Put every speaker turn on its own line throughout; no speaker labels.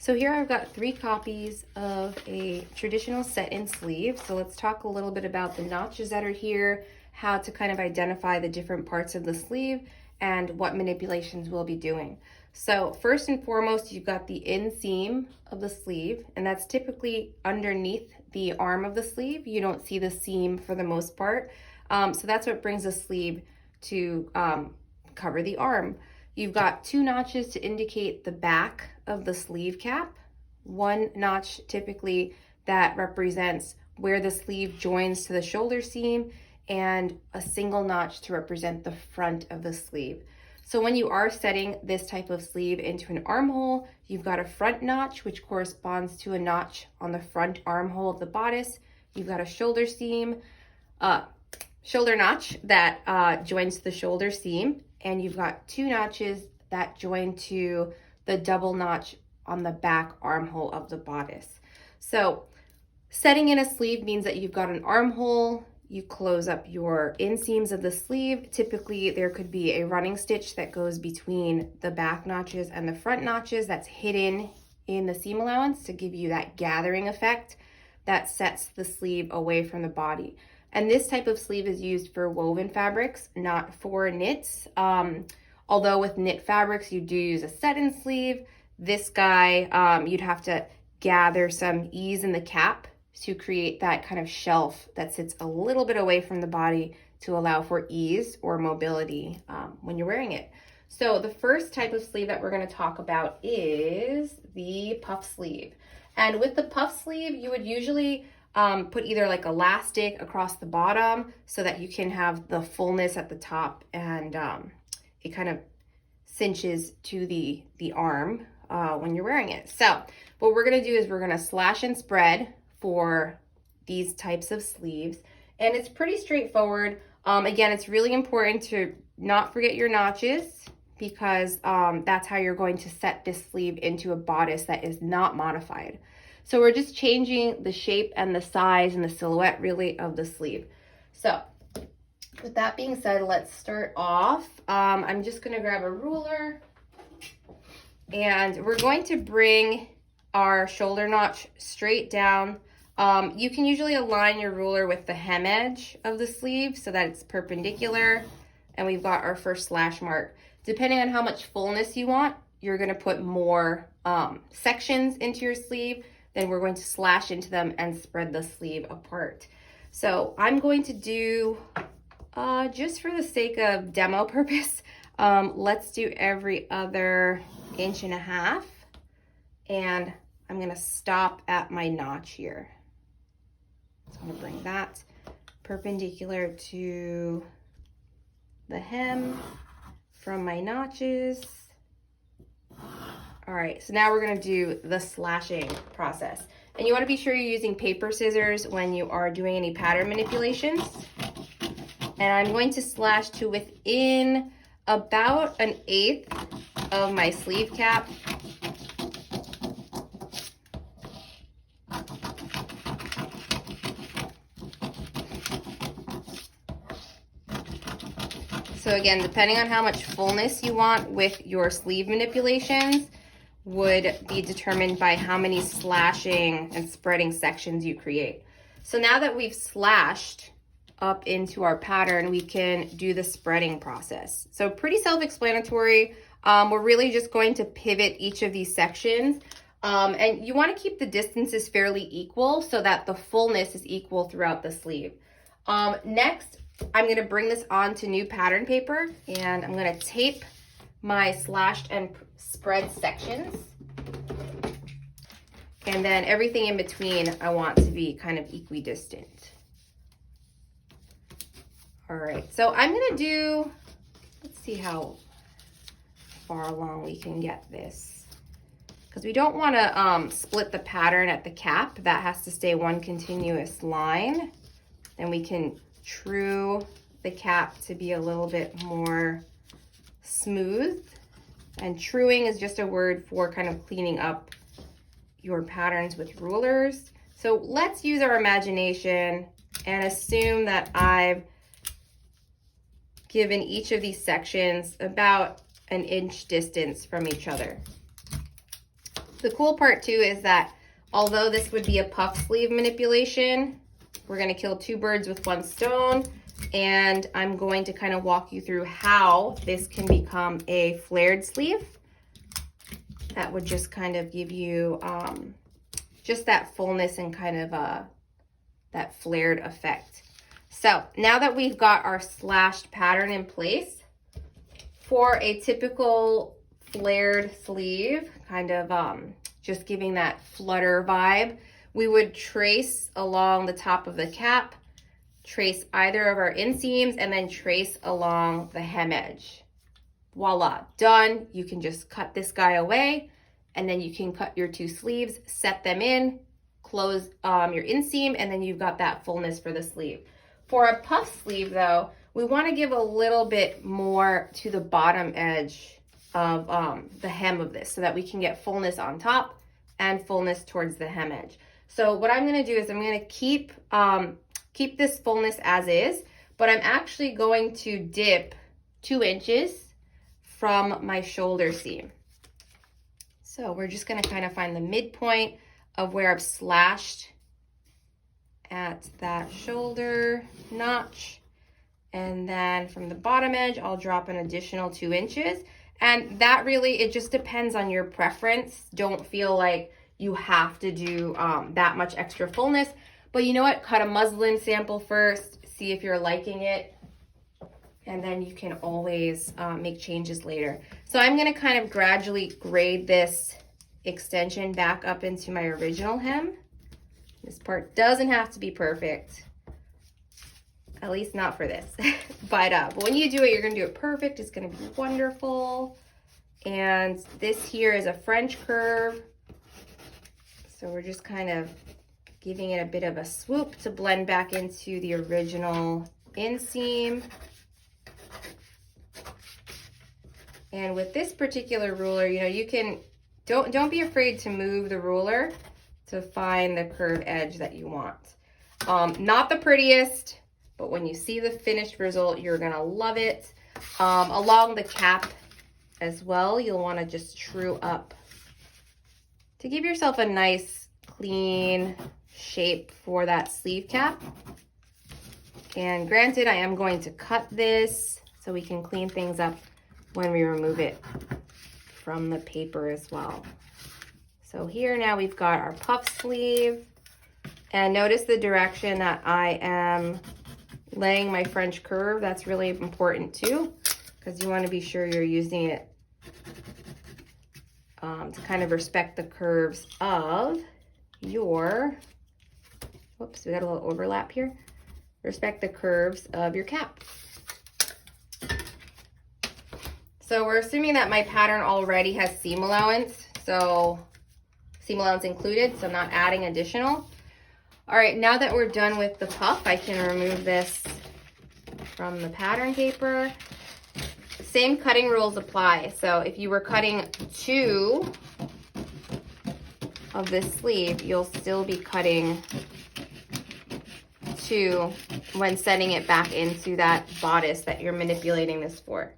So here I've got 3 copies of a traditional set-in sleeve. So let's talk a little bit about the notches that are here, how to kind of identify the different parts of the sleeve, and what manipulations we'll be doing. So first and foremost, you've got the inseam of the sleeve, and that's typically underneath the arm of the sleeve. You don't see the seam for the most part. So that's what brings the sleeve to cover the arm. You've got 2 notches to indicate the back of the sleeve cap. 1 notch typically that represents where the sleeve joins to the shoulder seam, and a single notch to represent the front of the sleeve. So when you are setting this type of sleeve into an armhole, you've got a front notch, which corresponds to a notch on the front armhole of the bodice. You've got a shoulder notch that joins to the shoulder seam, and you've got 2 notches that join to the double notch on the back armhole of the bodice. So setting in a sleeve means that you've got an armhole, you close up your inseams of the sleeve. Typically there could be a running stitch that goes between the back notches and the front notches that's hidden in the seam allowance to give you that gathering effect that sets the sleeve away from the body. And this type of sleeve is used for woven fabrics, not for knits. Although with knit fabrics, you do use a set-in sleeve. This guy, you'd have to gather some ease in the cap to create that kind of shelf that sits a little bit away from the body to allow for ease or mobility when you're wearing it. So the first type of sleeve that we're going to talk about is the puff sleeve. And with the puff sleeve, you would usually put either like elastic across the bottom so that you can have the fullness at the top, and it kind of cinches to the arm when you're wearing it. So what we're going to do is we're going to slash and spread for these types of sleeves, and it's pretty straightforward. Again, it's really important to not forget your notches, because that's how you're going to set this sleeve into a bodice that is not modified. So we're just changing the shape and the size and the silhouette really of the sleeve. So with that being said, let's start off. I'm just going to grab a ruler, and we're going to bring our shoulder notch straight down. You can usually align your ruler with the hem edge of the sleeve so that it's perpendicular, and we've got our first slash mark. Depending on how much fullness you want, you're going to put more sections into your sleeve. Then we're going to slash into them and spread the sleeve apart. So I'm going to do, just for the sake of demo purpose, let's do every other 1.5 inches. And I'm going to stop at my notch here. So I'm going to bring that perpendicular to the hem from my notches. All right, so now we're gonna do the slashing process. And you wanna be sure you're using paper scissors when you are doing any pattern manipulations. And I'm going to slash to within about 1/8 of my sleeve cap. So again, depending on how much fullness you want with your sleeve manipulations would be determined by how many slashing and spreading sections you create. So now that we've slashed up into our pattern, we can do the spreading process. So pretty self-explanatory. We're really just going to pivot each of these sections. And you want to keep the distances fairly equal so that the fullness is equal throughout the sleeve. Next, I'm going to bring this onto new pattern paper, and I'm going to tape my slashed and spread sections. And then everything in between I want to be kind of equidistant. All right, so I'm going to do, let's see how far along we can get this, because we don't want to split the pattern at the cap. That has to stay one continuous line. Then we can true the cap to be a little bit more smooth. And truing is just a word for kind of cleaning up your patterns with rulers. So let's use our imagination and assume that I've given each of these sections about 1 inch distance from each other. The cool part too is that although this would be a puff sleeve manipulation, we're gonna kill two birds with one stone, and I'm going to kind of walk you through how this can become a flared sleeve. That would just kind of give you just that fullness and kind of that flared effect. So now that we've got our slashed pattern in place, for a typical flared sleeve, kind of just giving that flutter vibe, we would trace along the top of the cap, trace either of our inseams, and then trace along the hem edge. Voila, done. You can just cut this guy away, and then you can cut your two sleeves, set them in, close your inseam, and then you've got that fullness for the sleeve. For a puff sleeve though, we want to give a little bit more to the bottom edge of the hem of this so that we can get fullness on top and fullness towards the hem edge. So what I'm going to do is I'm going to keep this fullness as is, but I'm actually going to dip 2 inches from my shoulder seam. So we're just going to kind of find the midpoint of where I've slashed at that shoulder notch. And then from the bottom edge, I'll drop an additional 2 inches. And that really, it just depends on your preference. Don't feel like you have to do that much extra fullness. But you know what? Cut a muslin sample first, see if you're liking it. And then you can always make changes later. So I'm gonna kind of gradually grade this extension back up into my original hem. This part doesn't have to be perfect, at least not for this. But when you do it, you're gonna do it perfect. It's gonna be wonderful. And this here is a French curve. So we're just kind of giving it a bit of a swoop to blend back into the original inseam. And with this particular ruler, you know, you can, don't be afraid to move the ruler to find the curved edge that you want. Not the prettiest, but when you see the finished result, you're gonna love it. Along the cap as well, you'll wanna just true up to give yourself a nice, clean shape for that sleeve cap. And granted, I am going to cut this so we can clean things up when we remove it from the paper as well. So here now we've got our puff sleeve, and notice the direction that I am laying my French curve. That's really important too, because you want to be sure you're using it to kind of respect the curves of your, whoops, we got a little overlap here. Respect the curves of your cap. So we're assuming that my pattern already has seam allowance, so seam allowance included, so I'm not adding additional. All right, now that we're done with the puff, I can remove this from the pattern paper. Same cutting rules apply. So if you were cutting 2 of this sleeve, you'll still be cutting 2 when setting it back into that bodice that you're manipulating this for.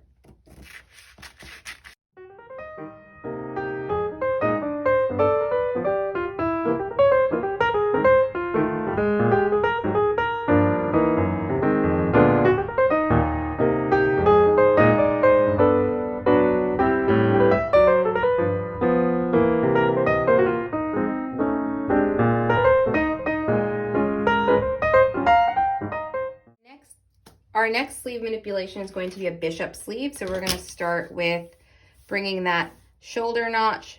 Our next sleeve manipulation is going to be a bishop sleeve. So we're going to start with bringing that shoulder notch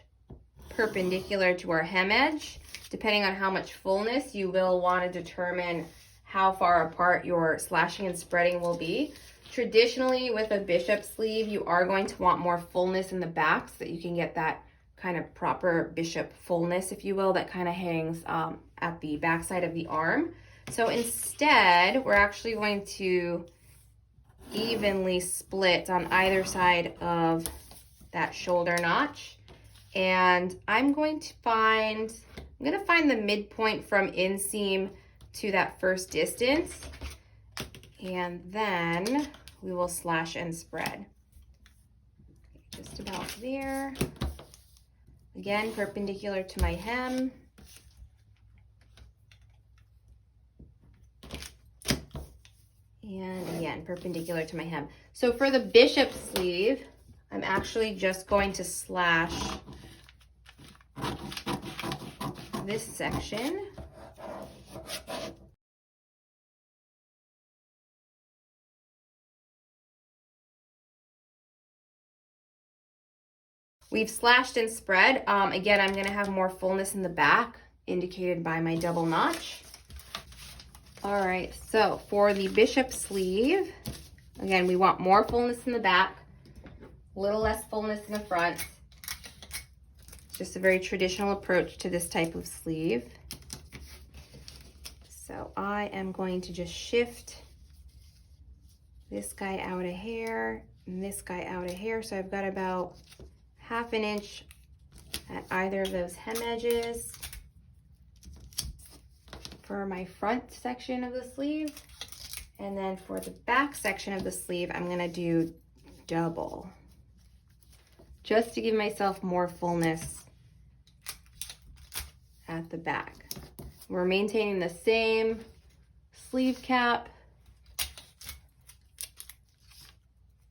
perpendicular to our hem edge. Depending on how much fullness, you will want to determine how far apart your slashing and spreading will be. Traditionally, with a bishop sleeve, you are going to want more fullness in the back so that you can get that kind of proper bishop fullness, if you will, that kind of hangs at the backside of the arm. So instead, we're actually going to evenly split on either side of that shoulder notch. And I'm going to find the midpoint from inseam to that first distance. And then we will slash and spread. Just about there. Again, perpendicular to my hem. And again, perpendicular to my hem. So for the bishop sleeve, I'm actually just going to slash this section. We've slashed and spread. Again, I'm gonna have more fullness in the back, indicated by my double notch. All right, so for the bishop sleeve, again, we want more fullness in the back, a little less fullness in the front. Just a very traditional approach to this type of sleeve. So I am going to just shift this guy out a hair and this guy out a hair. So I've got about 1/2 inch at either of those hem edges for my front section of the sleeve. And then for the back section of the sleeve, I'm gonna do double, just to give myself more fullness at the back. We're maintaining the same sleeve cap.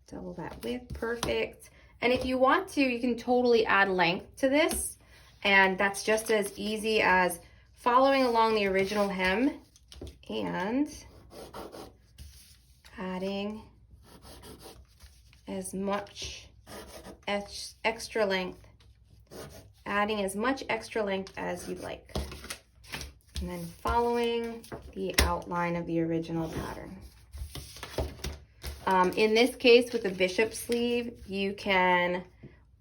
Double that width, perfect. And if you want to, you can totally add length to this. And that's just as easy as following along the original hem and adding as much extra length, adding as much extra length as you'd like. And then following the outline of the original pattern. In this case, with the bishop sleeve, you can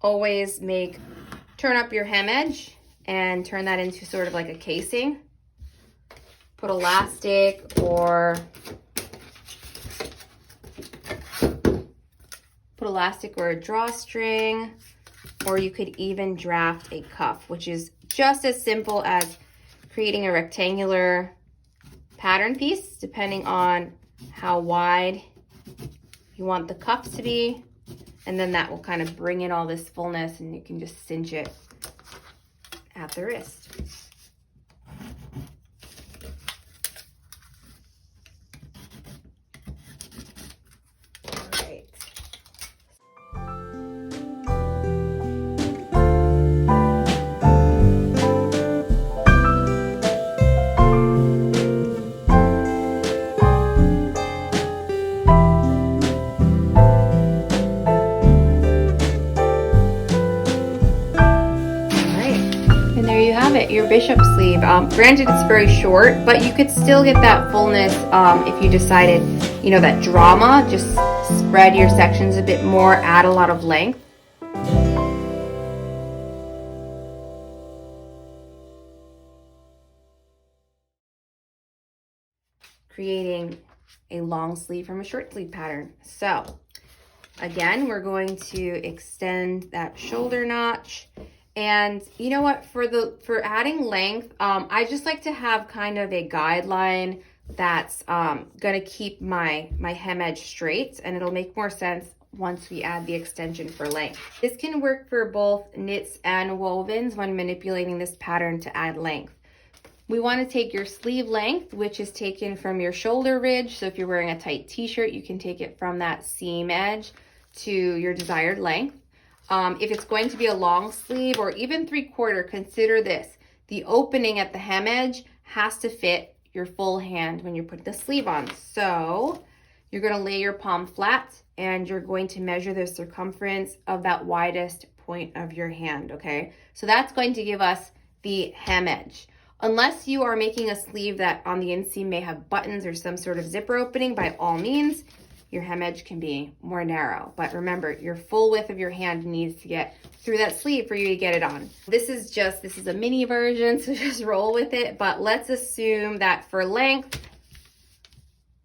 always turn up your hem edge and turn that into sort of like a casing. Put elastic or a drawstring, or you could even draft a cuff, which is just as simple as creating a rectangular pattern piece, depending on how wide you want the cuffs to be, and then that will kind of bring in all this fullness, and you can just cinch it at the wrist. All right. Your bishop sleeve. Granted, it's very short, but you could still get that fullness if you decided, that drama. Just spread your sections a bit more, add a lot of length. Creating a long sleeve from a short sleeve pattern. So again, we're going to extend that shoulder notch. And you know what, for adding length, I just like to have kind of a guideline that's gonna keep my hem edge straight, and it'll make more sense once we add the extension for length. This can work for both knits and wovens when manipulating this pattern to add length. We want to take your sleeve length, which is taken from your shoulder ridge. So if you're wearing a tight t-shirt, you can take it from that seam edge to your desired length. If it's going to be a long sleeve or even 3/4, consider this. The opening at the hem edge has to fit your full hand when you put the sleeve on. So you're going to lay your palm flat and you're going to measure the circumference of that widest point of your hand, okay? So that's going to give us the hem edge. Unless you are making a sleeve that on the inseam may have buttons or some sort of zipper opening, by all means, your hem edge can be more narrow. But remember, your full width of your hand needs to get through that sleeve for you to get it on. This is a mini version, so just roll with it. But let's assume that for length,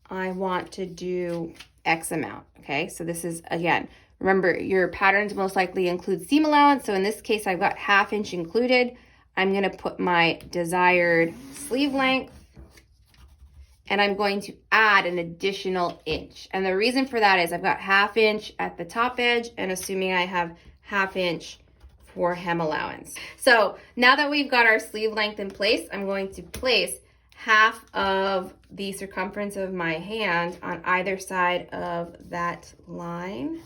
I want to do X amount, okay? So this is, again, remember, your patterns most likely include seam allowance. So in this case, I've got 1/2 inch included. I'm gonna put my desired sleeve length, and I'm going to add an additional inch. And the reason for that is I've got 1/2 inch at the top edge, and assuming I have 1/2 inch for hem allowance. So now that we've got our sleeve length in place, I'm going to place half of the circumference of my hand on either side of that line.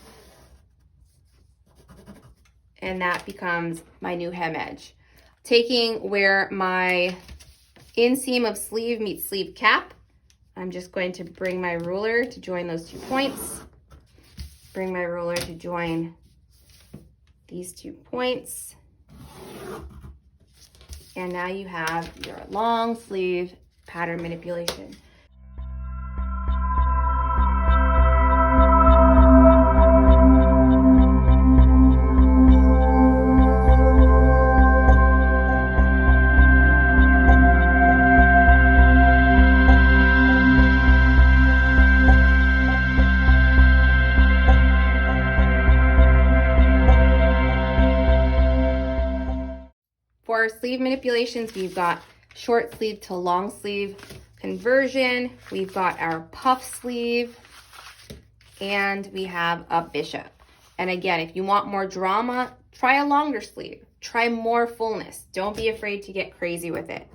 And that becomes my new hem edge. Taking where my inseam of sleeve meets sleeve cap, I'm just going to bring my ruler to join those 2 points. Bring my ruler to join these 2 points. And now you have your long sleeve pattern manipulation. For our sleeve manipulations, we've got short sleeve to long sleeve conversion, we've got our puff sleeve, and we have a bishop. And again, if you want more drama, try a longer sleeve. Try more fullness. Don't be afraid to get crazy with it.